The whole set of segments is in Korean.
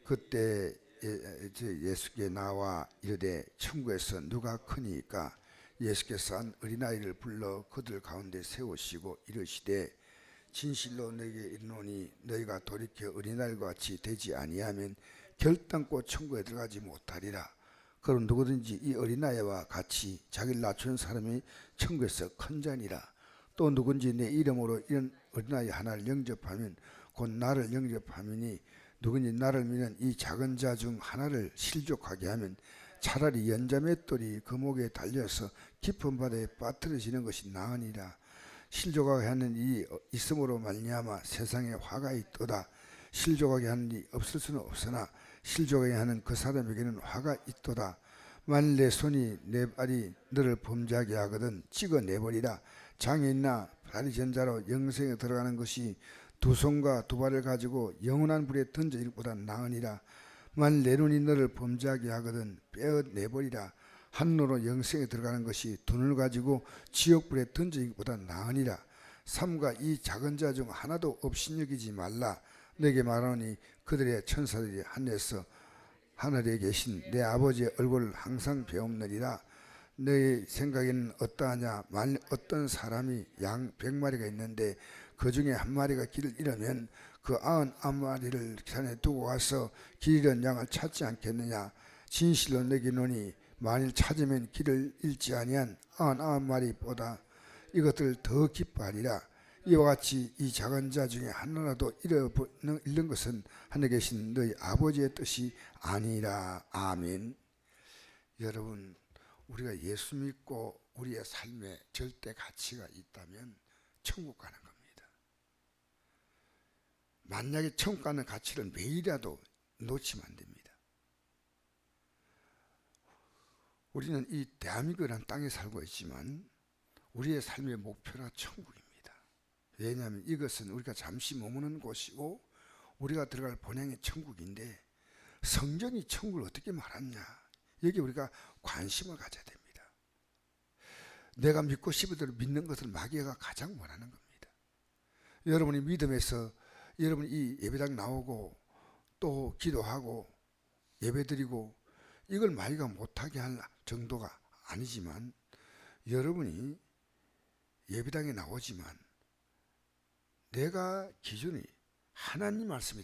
그때 예수께 나와 이르되 천국에서 누가 크니까 예수께서 한 어린아이를 불러 그들 가운데 세우시고 이르시되 진실로 너희에게 이르노니 너희가 돌이켜 어린아이와 같이 되지 아니하면 결단코 천국에 들어가지 못하리라. 그럼 누구든지 이 어린아이와 같이 자기를 낮춘 사람이 천국에서 큰 자니라. 또 누군지 내 이름으로 이런 어린아이 하나를 영접하면 곧 나를 영접하미니 누군지 나를 믿는 이 작은 자 중 하나를 실족하게 하면 차라리 연자맷돌이 그 목에 달려서 깊은 바다에 빠뜨려지는 것이 나으니라. 실족하게 하는 일이 있음으로 말미암아 세상에 화가 있도다. 실족하게 하는 일이 없을 수는 없으나 실족하게 하는 그 사람에게는 화가 있도다. 만일 내 손이 내 발이 너를 범죄하게 하거든 찍어내버리라. 장애인나 발이 전자로 영생에 들어가는 것이 두 손과 두 발을 가지고 영원한 불에 던져질 것보다 나으니라. 만일 내 눈이 너를 범죄하게 하거든 빼어내버리라. 한 눈으로 영생에 들어가는 것이 두 눈을 가지고 지옥불에 던져질 것보다 나으니라. 삼가 이 작은 자 중 하나도 업신여기지 말라. 내게 말하노니 그들의 천사들이 하늘에서 하늘에 계신 내 아버지의 얼굴을 항상 배움느니라. 너희 생각에는 어떠하냐? 만일 어떤 사람이 양 100마리가 있는데 그 중에 한 마리가 길을 잃으면 그 99마리를 산에 두고 가서 길 잃은 양을 찾지 않겠느냐? 진실로 내게 이르노니 만일 찾으면 길을 잃지 아니한 99마리보다 이것들 더 기뻐하리라. 이와 같이 이 작은 자 중에 하나라도 잃는 것은 하늘에 계신 너희 아버지의 뜻이 아니라. 아멘. 여러분, 우리가 예수 믿고 우리의 삶에 절대 가치가 있다면 천국 가는 겁니다. 만약에 천국 가는 가치를 매일이라도 놓치면 안 됩니다. 우리는 이 대한민국이라는 땅에 살고 있지만 우리의 삶의 목표가 천국입니다. 왜냐하면 이것은 우리가 잠시 머무는 곳이고 우리가 들어갈 본향의 천국인데 성경이 천국을 어떻게 말하냐, 여기 우리가 관심을 가져야 됩니다. 내가 믿고 싶은 대로 믿는 것을 마귀가 가장 원하는 겁니다. 여러분이 믿음에서 여러분이 이 예배당 나오고 또 기도하고 예배드리고 이걸 마귀가 못하게 할 정도가 아니지만 여러분이 예배당에 나오지만 내가 기준이 하나님 말씀이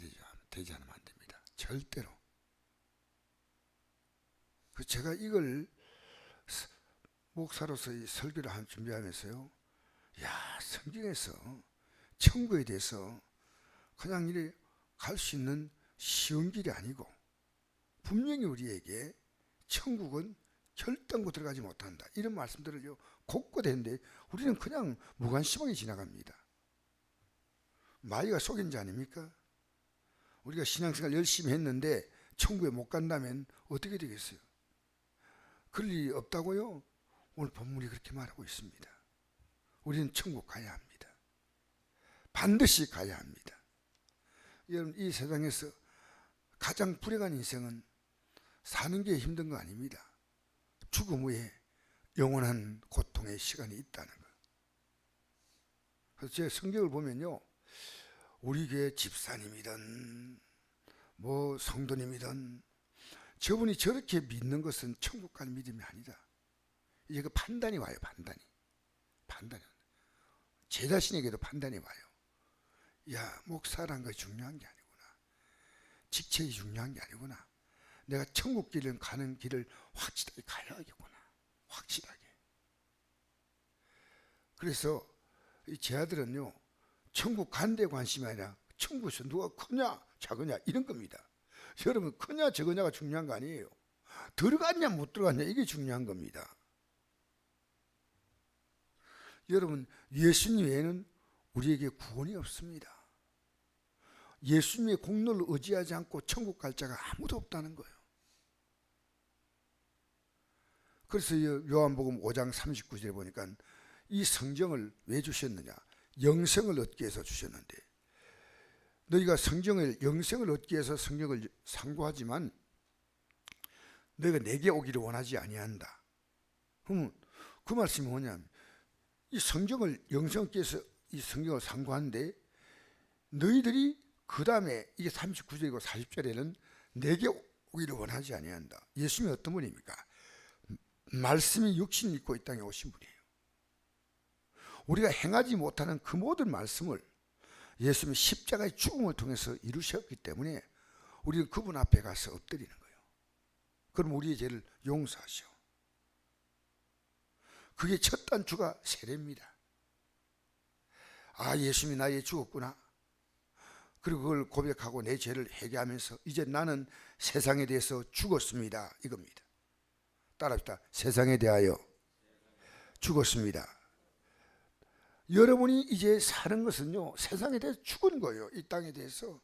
되지 않으면 안 됩니다. 절대로. 제가 이걸 목사로서 이 설교를 준비하면서요, 야, 성경에서 천국에 대해서 그냥 이래 갈 수 있는 쉬운 길이 아니고 분명히 우리에게 천국은 결단코 들어가지 못한다, 이런 말씀들을요 곳곳에 했는데 우리는 그냥 무관심하게 지나갑니다. 마귀가 속인 자 아닙니까? 우리가 신앙생활 열심히 했는데 천국에 못 간다면 어떻게 되겠어요? 그럴 일이 없다고요? 오늘 본문이 그렇게 말하고 있습니다. 우리는 천국 가야 합니다. 반드시 가야 합니다. 여러분, 이 세상에서 가장 불행한 인생은 사는 게 힘든 거 아닙니다. 죽음 후에 영원한 고통의 시간이 있다는 것. 그래서 제 성경을 보면요, 우리 교회 집사님이든 뭐 성도님이든 저분이 저렇게 믿는 것은 천국 갈 믿음이 아니다. 이제 그 판단이 와요. 판단이. 제 자신에게도 판단이 와요. 야, 목사란 것이 중요한 게 아니구나. 직책이 중요한 게 아니구나. 내가 천국 길을 가는 길을 확실하게 가야겠구나. 확실하게. 그래서 제 아들은요, 천국 간 데 관심이 아니라 천국에서 누가 크냐 작으냐 이런 겁니다. 여러분, 크냐 적으냐가 중요한 거 아니에요. 들어갔냐 못 들어갔냐 이게 중요한 겁니다. 여러분, 예수님 외에는 우리에게 구원이 없습니다. 예수님의 공로를 의지하지 않고 천국 갈 자가 아무도 없다는 거예요. 그래서 요한복음 5장 39절에 보니까 이 성경을 왜 주셨느냐, 영생을 얻기 위해서 주셨는데, 너희가 영생을 얻기 위해서 성경을 상고하지만 너희가 내게 오기를 원하지 아니한다. 그러면 그 말씀이 뭐냐면, 이 성경을 영생을 얻기 위해서 이 성경을 상고하는데 너희들이 그 다음에 이게 39절이고 40절에는 내게 오기를 원하지 아니한다. 예수님이 어떤 분입니까? 말씀이 육신을 입고 이 땅에 오신 분이에요. 우리가 행하지 못하는 그 모든 말씀을 예수님이 십자가의 죽음을 통해서 이루셨기 때문에 우리는 그분 앞에 가서 엎드리는 거예요. 그럼 우리의 죄를 용서하시오. 그게 첫 단추가 세례입니다. 아, 예수님이 나에 죽었구나. 그리고 그걸 고백하고 내 죄를 회개하면서 이제 나는 세상에 대해서 죽었습니다. 이겁니다. 따라합시다. 세상에 대하여 죽었습니다. 여러분이 이제 사는 것은요, 세상에 대해서 죽은 거예요. 이 땅에 대해서.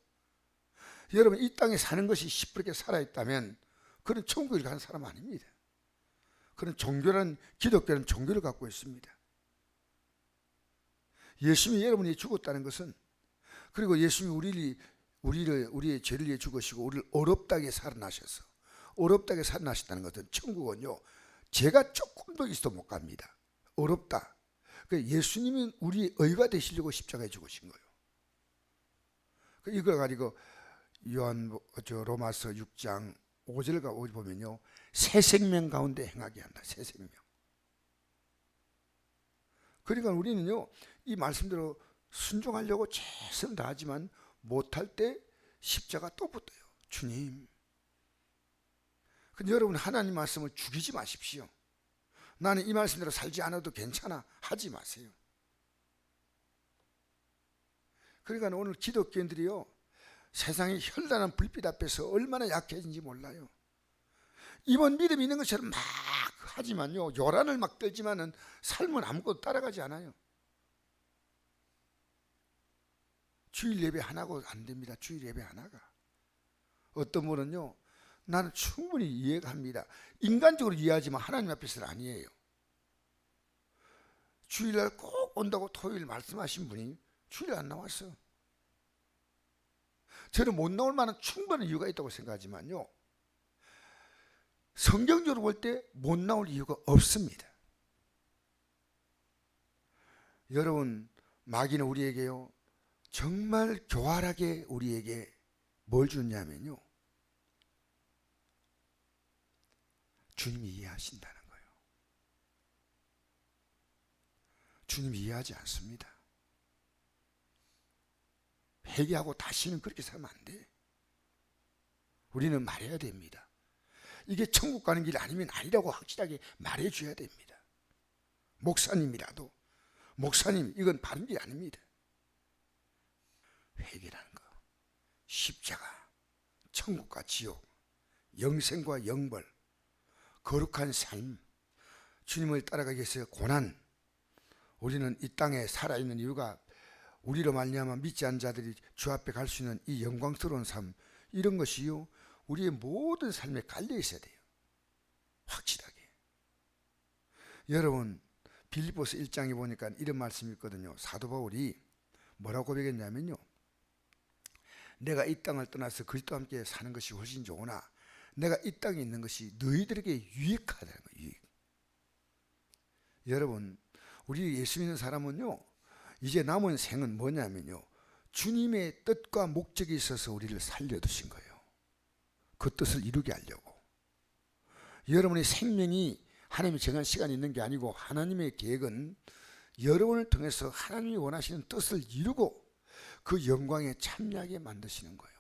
여러분, 이 땅에 사는 것이 시퍼렇게 살아있다면 그런 천국에 가는 사람 아닙니다. 그런 종교는, 기독교는 종교를 갖고 있습니다. 예수님이 여러분이 죽었다는 것은, 그리고 예수님이 우리의 죄를 위해 죽으시고 우리를 어렵다게 살아나셔서, 어렵다게 살아나셨다는 것은, 천국은요, 죄가 조금 더 있어도 못 갑니다. 어렵다. 예수님은 우리의 의가 되시려고 십자가에 죽으신 거예요. 이걸 가지고 로마서 6장 5절과 5절 보면요, 새 생명 가운데 행하게 한다. 새 생명. 그러니까 우리는요, 이 말씀대로 순종하려고 최선을 다하지만 못할 때 십자가 또 붙어요. 주님. 근데 여러분, 하나님 말씀을 죽이지 마십시오. 나는 이 말씀대로 살지 않아도 괜찮아 하지 마세요. 그러니까 오늘 기독교인들이요, 세상의 현란한 불빛 앞에서 얼마나 약해진지 몰라요. 이번 믿음이 있는 것처럼 막 하지만요, 요란을 막 떨지만은 삶은 아무것도 따라가지 않아요. 주일 예배 하나고 안 됩니다. 주일 예배 하나가. 어떤 분은요, 나는 충분히 이해가 합니다. 인간적으로 이해하지만 하나님 앞에서는 아니에요. 주일날 꼭 온다고 토요일 말씀하신 분이 주일에 안 나왔어요. 저는 못 나올 만한 충분한 이유가 있다고 생각하지만요, 성경적으로 볼 때 못 나올 이유가 없습니다. 여러분, 마귀는 우리에게요, 정말 교활하게 우리에게 뭘 주냐면요, 주님이 이해하신다는 거예요. 주님이 이해하지 않습니다. 회개하고 다시는 그렇게 살면 안 돼. 우리는 말해야 됩니다. 이게 천국 가는 길 아니면 아니라고 확실하게 말해줘야 됩니다. 목사님이라도, 목사님, 이건 바른 길 아닙니다. 회개라는 거, 십자가, 천국과 지옥, 영생과 영벌, 거룩한 삶, 주님을 따라가기 위해서 고난, 우리는 이 땅에 살아있는 이유가 우리로 말미암아 믿지 않은 자들이 주 앞에 갈 수 있는 이 영광스러운 삶, 이런 것이요, 우리의 모든 삶에 깔려 있어야 돼요. 확실하게. 여러분, 빌립보서 1장에 보니까 이런 말씀이 있거든요. 사도 바울이 뭐라고 고백했냐면요, 내가 이 땅을 떠나서 그리스도와 함께 사는 것이 훨씬 좋으나 내가 이 땅에 있는 것이 너희들에게 유익하다는 거예요. 유익. 여러분, 우리 예수 믿는 사람은요, 이제 남은 생은 뭐냐면요, 주님의 뜻과 목적이 있어서 우리를 살려두신 거예요. 그 뜻을 이루게 하려고. 여러분의 생명이 하나님이 정한 시간이 있는 게 아니고, 하나님의 계획은 여러분을 통해서 하나님이 원하시는 뜻을 이루고 그 영광에 참여하게 만드시는 거예요.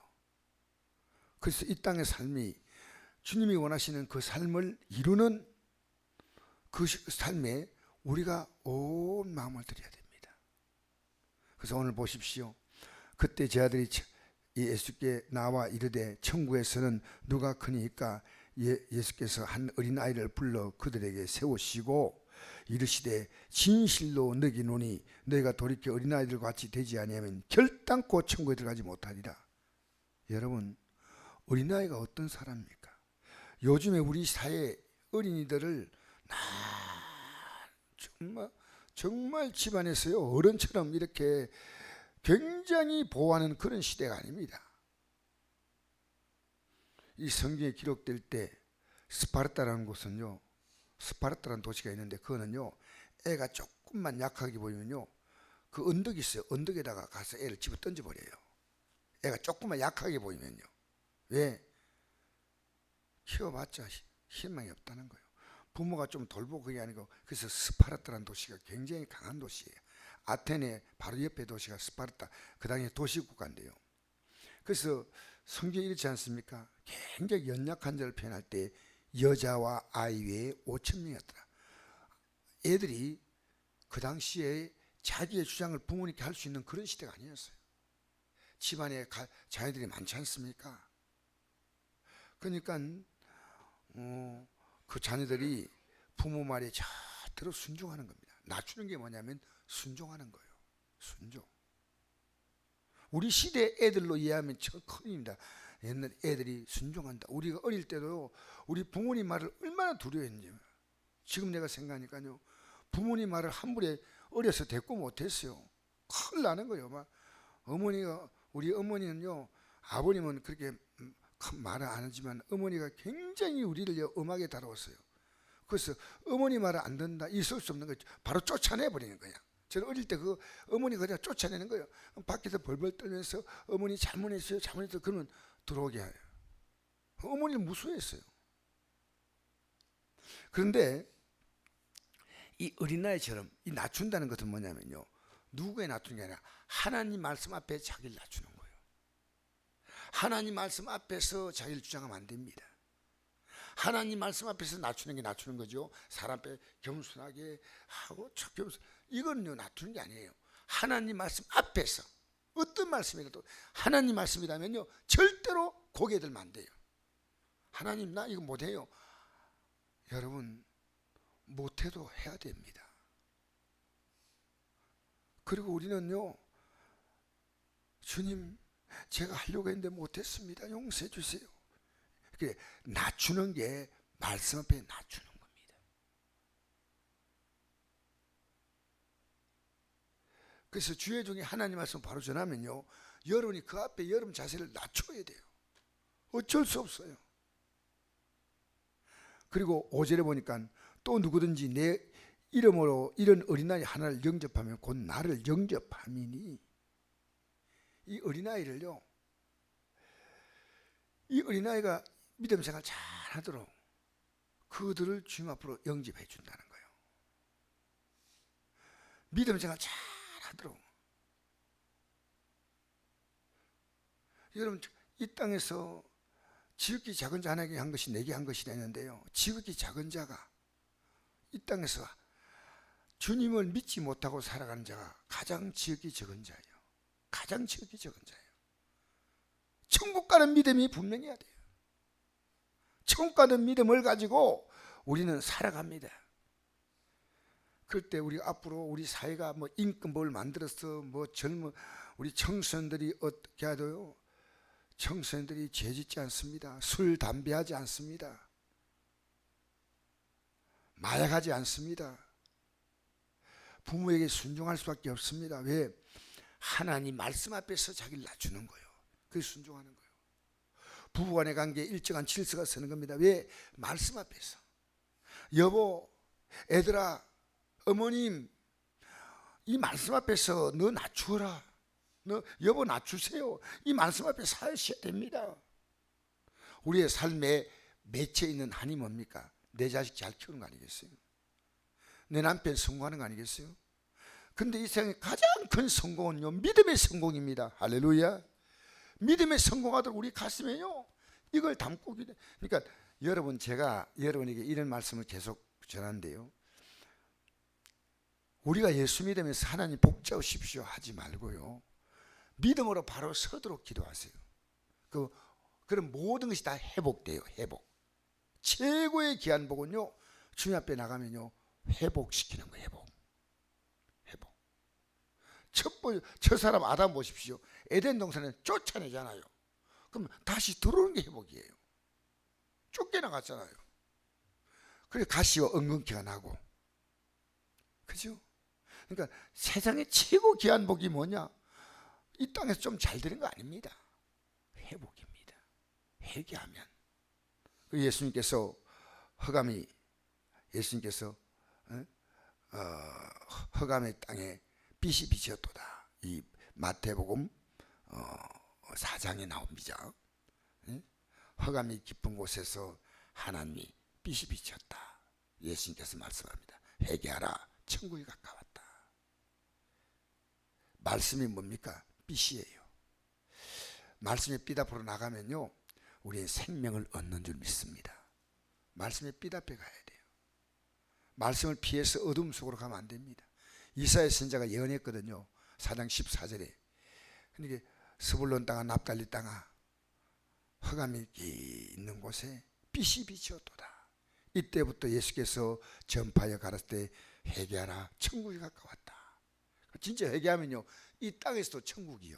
그래서 이 땅의 삶이 주님이 원하시는 그 삶을 이루는 그 삶에 우리가 온 마음을 드려야 됩니다. 그래서 오늘 보십시오. 그때 제 아들이 예수께 나와 이르되 천국에서는 누가 크니까 예수께서 한 어린아이를 불러 그들에게 세우시고 이르시되 진실로 너희노니 너희가 돌이켜 어린아이들과 같이 되지 아니하면 결단코 천국에 들어가지 못하리라. 여러분, 어린아이가 어떤 사람입니까? 요즘에 우리 사회 어린이들을 정말 집안에서요, 어른처럼 이렇게 굉장히 보호하는 그런 시대가 아닙니다. 이 성경에 기록될 때 스파르타라는 곳은요, 스파르타라는 도시가 있는데, 그거는요, 애가 조금만 약하게 보이면요, 그 언덕이 있어요. 언덕에다가 가서 애를 집어 던져버려요. 애가 조금만 약하게 보이면요. 왜? 키워봤자 희망이 없다는 거예요. 부모가 좀 돌보고 그게 아니고. 그래서 스파르타라는 도시가 굉장히 강한 도시예요. 아테네 바로 옆에 도시가 스파르타, 그 당시에 도시국가인데요. 그래서 성경이 이렇지 않습니까? 굉장히 연약한 자를 표현할 때 여자와 아이 외에 5천 명이었더라. 애들이 그 당시에 자기의 주장을 부모님께 할 수 있는 그런 시대가 아니었어요. 집안에 자녀들이 많지 않습니까? 그러니까 그 자녀들이 부모 말에 절대로 순종하는 겁니다. 낮추는 게 뭐냐면 순종하는 거예요. 순종. 우리 시대 애들로 이해하면 저 큰일입니다. 옛날 애들이 순종한다. 우리가 어릴 때도 우리 부모님 말을 얼마나 두려워했는지 지금 내가 생각하니까요. 부모님 말을 함부로 어려서 대꾸 못했어요. 큰일 나는 거예요. 막 어머니가, 우리 어머니는요, 아버님은 그렇게 큰 말을 안 하지만 어머니가 굉장히 우리를 엄하게 다루었어요. 그래서 어머니 말을 안 듣는다, 있을 수 없는 거 바로 쫓아내버리는 거야. 저는 어릴 때 그 어머니가 그냥 쫓아내는 거예요. 밖에서 벌벌 떨면서 어머니 잘못했어요, 잘못했어요. 그러면 들어오게 해요. 어머니를 무서워했어요. 그런데 이 어린아이처럼 이 낮춘다는 것은 뭐냐면요, 누구에 낮추는 게 아니라 하나님 말씀 앞에 자기를 낮추는 거예요. 하나님 말씀 앞에서 자기를 주장하면 안 됩니다. 하나님 말씀 앞에서 낮추는 게 낮추는 거죠. 사람 앞에 겸손하게 하고 겸손, 이거는요 낮추는 게 아니에요. 하나님 말씀 앞에서 어떤 말씀이라도 하나님 말씀이라면요 절대로 고개 들면 안 돼요. 하나님 나 이거 못해요. 여러분 못해도 해야 됩니다. 그리고 우리는요, 주님 제가 하려고 했는데 못했습니다, 용서해 주세요. 낮추는 게 말씀 앞에 낮추는 겁니다. 그래서 주의 종이 하나님 말씀 바로 전하면요, 여러분이 그 앞에 여러분 자세를 낮춰야 돼요. 어쩔 수 없어요. 그리고 5절에 보니까 또 누구든지 내 이름으로 이런 어린아이 하나를 영접하면 곧 나를 영접함이니, 이 어린아이를요, 이 어린아이가 믿음 생활 잘 하도록 그들을 주님 앞으로 영접해 준다는 거예요. 믿음 생활 잘 하도록. 여러분 이 땅에서 지극히 작은 자 하나에게 한 것이 내게 한 것이라 했는데요, 지극히 작은 자가 이 땅에서 주님을 믿지 못하고 살아가는 자가 가장 지극히 적은 자예요. 가장 지극히 적은 자예요. 천국 가는 믿음이 분명해야 돼요. 천국 가는 믿음을 가지고 우리는 살아갑니다. 그럴 때 우리 앞으로 우리 사회가 뭐 임금법을 만들어서 뭐 젊은 우리 청소년들이 어떻게 하도요? 청소년들이 죄짓지 않습니다. 술, 담배 하지 않습니다. 마약하지 않습니다. 부모에게 순종할 수밖에 없습니다. 왜? 하나님 말씀 앞에서 자기를 낮추는 거예요. 그게 순종하는 거예요. 부부간의 관계에 일정한 질서가 서는 겁니다. 왜? 말씀 앞에서. 여보, 애들아, 어머님, 이 말씀 앞에서 너 낮추어라. 너 여보 낮추세요. 이 말씀 앞에 사셔야 됩니다. 우리의 삶에 맺혀 있는 한이 뭡니까? 내 자식 잘 키우는 거 아니겠어요? 내 남편 성공하는 거 아니겠어요? 근데 이 세상의 가장 큰 성공은요, 믿음의 성공입니다. 할렐루야. 믿음의 성공하도록 우리 가슴에요, 이걸 담고. 그러니까 여러분, 제가 여러분에게 이런 말씀을 계속 전하는데요, 우리가 예수 믿으면서 하나님 복 주십시오 하지 말고요, 믿음으로 바로 서도록 기도하세요. 그럼 모든 것이 다 회복돼요. 회복. 최고의 귀한 복은요, 주님 앞에 나가면요 회복시키는 거예요. 회복. 첫 사람 아담 보십시오. 에덴 동산에 쫓아내잖아요. 그럼 다시 들어오는 게 회복이에요. 쫓겨나갔잖아요. 그래서 가시와 엉겅퀴가 나고, 그죠? 그러니까 세상의 최고 귀한 복이 뭐냐? 이 땅에서 좀 잘 되는 거 아닙니다. 회복입니다. 회개하면. 예수님께서 허감의 땅에 빛이 비쳤도다. 이 마태복음 4장에 나옵니다. 허감이 깊은 곳에서 하나님이 빛이 비쳤다. 예수님께서 말씀합니다. 회개하라, 천국이 가까웠다. 말씀이 뭡니까? 빛이에요. 말씀의 빛 앞으로 나가면요, 우리의 생명을 얻는 줄 믿습니다. 말씀의 빛 앞에 가야 돼요. 말씀을 피해서 어둠 속으로 가면 안 됩니다. 이사야 선지자가 예언했거든요. 4장 14절에. 그러니까 스불론 땅아 납달리 땅아 흑암이 있는 곳에 빛이 비치었도다. 이때부터 예수께서 전파하여 가르칠 때 회개하라, 천국이 가까웠다. 진짜 회개하면요, 이 땅에서도 천국이요.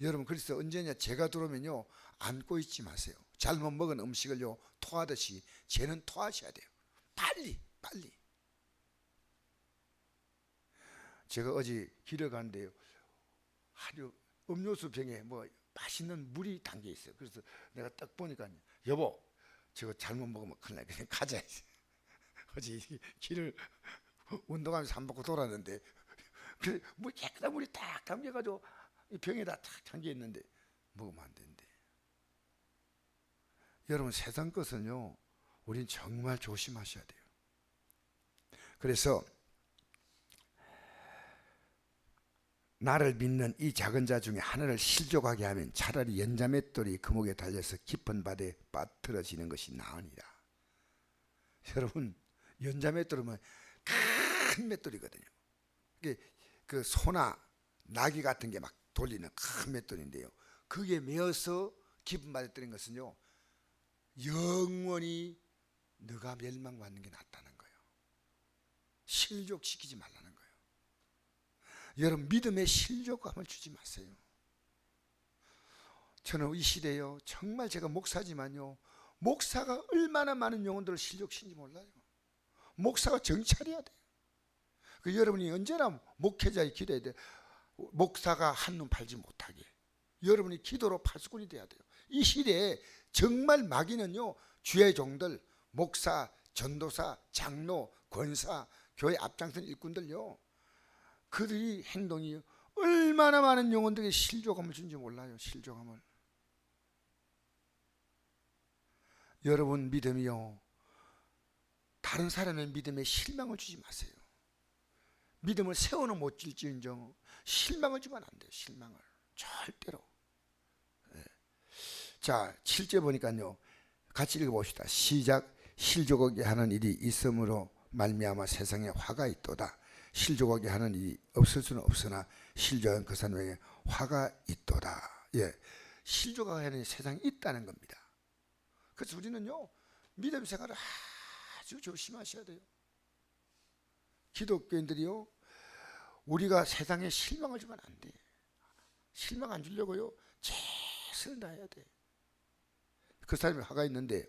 여러분, 그래서 언제냐, 죄가 들어오면요, 안고 있지 마세요. 잘못 먹은 음식을요, 토하듯이 죄는 토하셔야 돼요. 빨리. 제가 어제 길을 가는데요, 아주 음료수 병에 뭐 맛있는 물이 담겨 있어요. 그래서 내가 딱 보니까, 여보, 저거 잘못 먹으면 큰일 나. 그냥 가자. 어제 길을 운동하면서 밥 먹고 돌았는데, 뭐 깨끗한 물이 딱 담겨가지고 이 병에다 딱 담겨 있는데 먹으면 안 된대. 여러분, 세상 것은요, 우린 정말 조심하셔야 돼요. 그래서 나를 믿는 이 작은 자 중에 하나를 실족하게 하면 차라리 연자맷돌이 금옥에 달려서 깊은 바다에 빠뜨려지는 것이 나으니라. 여러분, 연자맷돌은 큰 맷돌이거든요. 그 소나 나귀 같은 게 막 돌리는 큰 맷돌인데요, 그게 메어서 깊은 바다에 뜨는 것은요, 영원히 너가 멸망받는 게 낫다는 거예요. 실족시키지 말라는 거예요. 여러분, 믿음에 실족감을 주지 마세요. 저는 이 시대요, 정말 제가 목사지만요, 목사가 얼마나 많은 영혼들을 실족시킨지 몰라요. 목사가 정찰해야 돼요. 여러분이 언제나 목회자의 기도해야 돼요. 목사가 한눈 팔지 못하게 여러분이 기도로 파수꾼이 돼야 돼요. 이 시대에 정말 마귀는요, 주의 종들, 목사, 전도사, 장로, 권사, 교회 앞장선 일꾼들요, 그들이 행동이 얼마나 많은 영혼들에게 실족함을 준지 몰라요. 실족함을. 여러분 믿음이요, 다른 사람의 믿음에 실망을 주지 마세요. 믿음을 세워는 못 질지언정 실망을 주면 안 돼요. 실망을 절대로. 자, 7절 보니까요, 같이 읽어봅시다. 시작. 실족하게 하는 일이 있음으로 말미암아 세상에 화가 있도다. 실족하게 하는 일이 없을 수는 없으나 실족한 그 사람에게 화가 있도다. 예, 실족하게 하는 세상이 있다는 겁니다. 그래서 우리는요, 믿음 생활을 아주 조심하셔야 돼요. 기독교인들이요, 우리가 세상에 실망을 주면 안 돼. 실망 안 주려고요, 최선을 다해야 돼. 그 사람이 화가 있는데,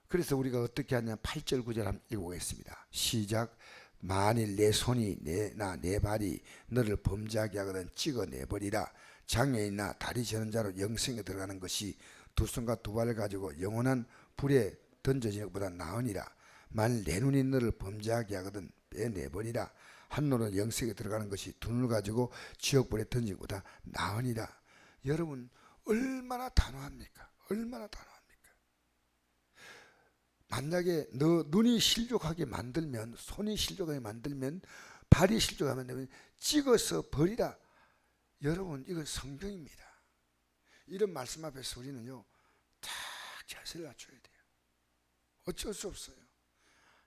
그래서 우리가 어떻게 하냐, 8절 9절 한번 읽어보겠습니다. 시작. 만일 내 손이 내 발이 너를 범죄하게 하거든 찍어내버리라. 장애인이나 다리 저는 자로 영생에 들어가는 것이 두 손과 두 발을 가지고 영원한 불에 던져지는 것보다 나으니라. 만일 내 눈이 너를 범죄하게 하거든 빼내버리라. 한 눈으로 영생에 들어가는 것이 두 눈을 가지고 지옥불에 던지는 것보다 나으니라. 여러분, 얼마나 단호합니까? 얼마나 단호합니까? 만약에 너 눈이 실족하게 만들면, 손이 실족하게 만들면, 발이 실족하면 되면 찍어서 버리라. 여러분, 이건 성경입니다. 이런 말씀 앞에서 우리는요, 딱 자세를 낮춰야 돼요. 어쩔 수 없어요.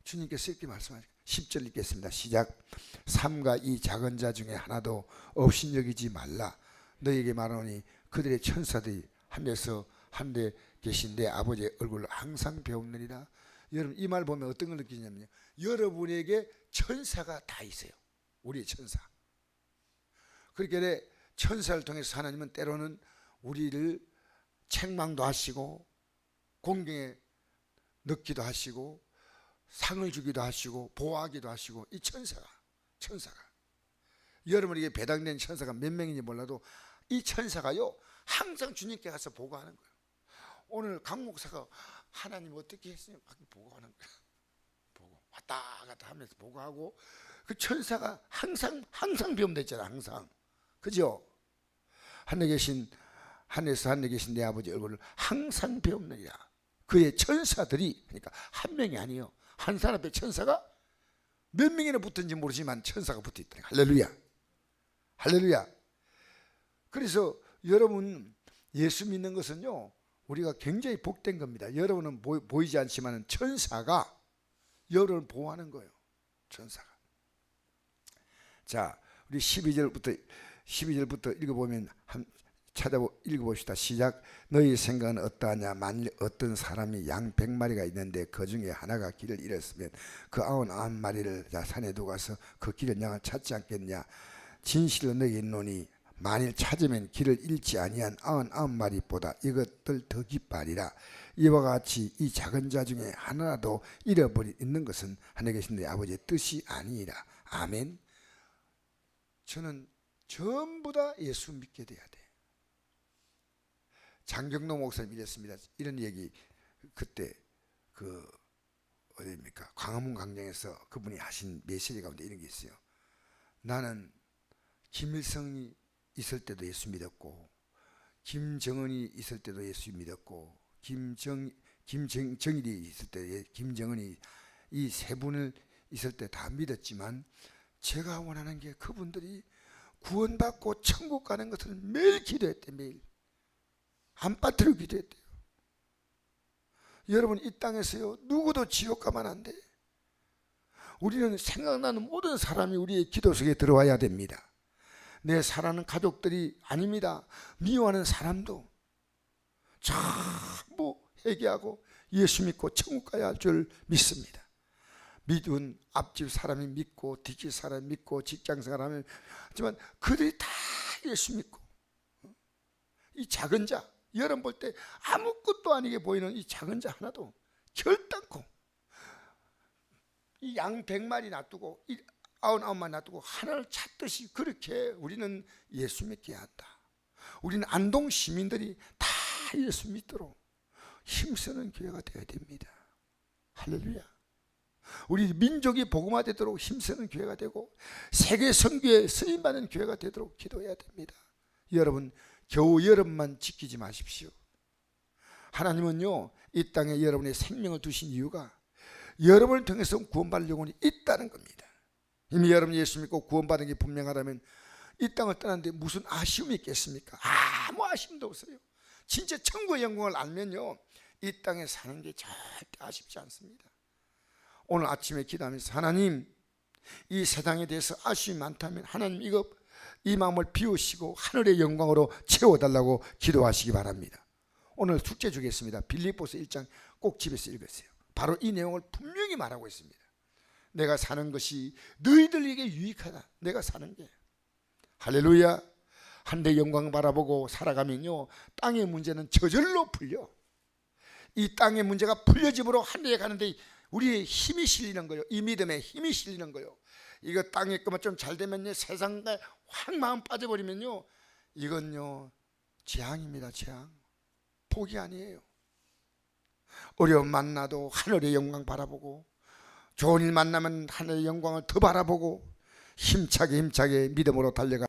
주님께서 이렇게 말씀하시고 10절 읽겠습니다. 시작. 삼가 이 작은 자 중에 하나도 없인 여기지 말라. 너에게 말하노니 그들의 천사들이 하늘에서 하늘에 계신 내 아버지의 얼굴을 항상 배우느니라. 여러분, 이 말 보면 어떤 걸 느끼냐면요, 여러분에게 천사가 다 있어요. 우리의 천사. 그렇게 천사를 통해서 하나님은 때로는 우리를 책망도 하시고 공경에 넣기도 하시고 상을 주기도 하시고 보호하기도 하시고, 이 천사가 여러분에게 배당된 천사가 몇 명인지 몰라도 이 천사가요, 항상 주님께 가서 보고하는 거예요. 오늘 강 목사가 하나님 어떻게 했어요? 막 보고하는 거예요. 보고 왔다 갔다 하면서 보고하고, 그 천사가 항상 배움됐잖아. 항상. 그죠? 하늘에서 하늘에 계신 내 아버지 얼굴을 항상 배움느니라. 그의 천사들이, 그러니까 한 명이 아니에요. 한 사람 앞에 천사가 몇 명이나 붙은지 모르지만 천사가 붙어 있다. 할렐루야. 할렐루야. 그래서 여러분 예수 믿는 것은요, 우리가 굉장히 복된 겁니다. 여러분은 보이지 않지만 천사가 여러분을 보호하는 거예요. 천사가. 자, 우리 12절부터 읽어보면 읽어봅시다. 시작. 너희 생각은 어떠하냐? 만일 어떤 사람이 양 100마리가 있는데 그 중에 하나가 길을 잃었으면 그 99마리를 산에 두고 가서 그 길을 양을 찾지 않겠냐? 진실로 너희에게 이르노니 만일 찾으면 길을 잃지 아니한 99마리보다 이것들 더 기뻐하리라. 이와 같이 이 작은 자 중에 하나라도 잃어버린 것은 하늘에 계신 내 아버지의 뜻이 아니니라. 아멘. 저는 전부 다 예수 믿게 돼야 돼. 장경로 목사님 이랬습니다. 이런 얘기 그때 어디입니까? 광화문 광장에서 그분이 하신 메시지 가운데 이런 게 있어요. 나는 김일성이 있을 때도 예수 믿었고, 김정은이 있을 때도 예수 믿었고, 김정일이 있을 때, 김정은이 이 세 분을 있을 때 다 믿었지만 제가 원하는 게 그분들이 구원받고 천국 가는 것을 매일 기도했대. 매일 안 빠뜨리고 기도했대요. 여러분 이 땅에서요 누구도 지옥 가면 안 돼. 우리는 생각나는 모든 사람이 우리의 기도 속에 들어와야 됩니다. 내 사랑하는 가족들이 아닙니다. 미워하는 사람도 전부 회개하고 예수 믿고 천국 가야 할 줄 믿습니다. 믿은 앞집 사람이 믿고 뒷집 사람이 믿고 직장 사람이 하지만 그들이 다 예수 믿고, 이 작은 자, 여러분 볼 때 아무것도 아니게 보이는 이 작은 자 하나도 결단코 이 양 100마리 놔두고 이 99마리 놔두고 하나를 찾듯이 그렇게 우리는 예수 믿게 한다. 우리는 안동 시민들이 다 예수 믿도록 힘쓰는 교회가 되어야 됩니다. 할렐루야. 우리 민족이 복음화되도록 힘쓰는 교회가 되고 세계 선교에 쓰임받는 교회가 되도록 기도해야 됩니다. 여러분 겨우 여러분만 지키지 마십시오. 하나님은요 이 땅에 여러분의 생명을 두신 이유가 여러분을 통해서 구원받을 영혼이 있다는 겁니다. 이미 여러분 예수 믿고 구원받은 게 분명하다면 이 땅을 떠났는데 무슨 아쉬움이 있겠습니까? 아무 아쉬움도 없어요. 진짜 천국의 영광을 알면요 이 땅에 사는 게 절대 아쉽지 않습니다. 오늘 아침에 기도하면서 하나님 이 세상에 대해서 아쉬움이 많다면 하나님 이 마음을 비우시고 하늘의 영광으로 채워달라고 기도하시기 바랍니다. 오늘 숙제 주겠습니다. 빌립보서 1장 꼭 집에서 읽으세요. 바로 이 내용을 분명히 말하고 있습니다. 내가 사는 것이 너희들에게 유익하다. 내가 사는 게. 할렐루야. 하늘의 영광을 바라보고 살아가면요 땅의 문제는 저절로 풀려. 이 땅의 문제가 풀려짐으로 하늘에 가는데 우리의 힘이 실리는 거예요. 이 믿음에 힘이 실리는 거예요. 이거 땅에 것만 좀 잘 되면요 세상에 확 마음 빠져버리면요 이건요 재앙입니다. 재앙. 복이 아니에요. 어려움 만나도 하늘의 영광 바라보고, 좋은 일 만나면 하늘의 영광을 더 바라보고 힘차게 믿음으로 달려가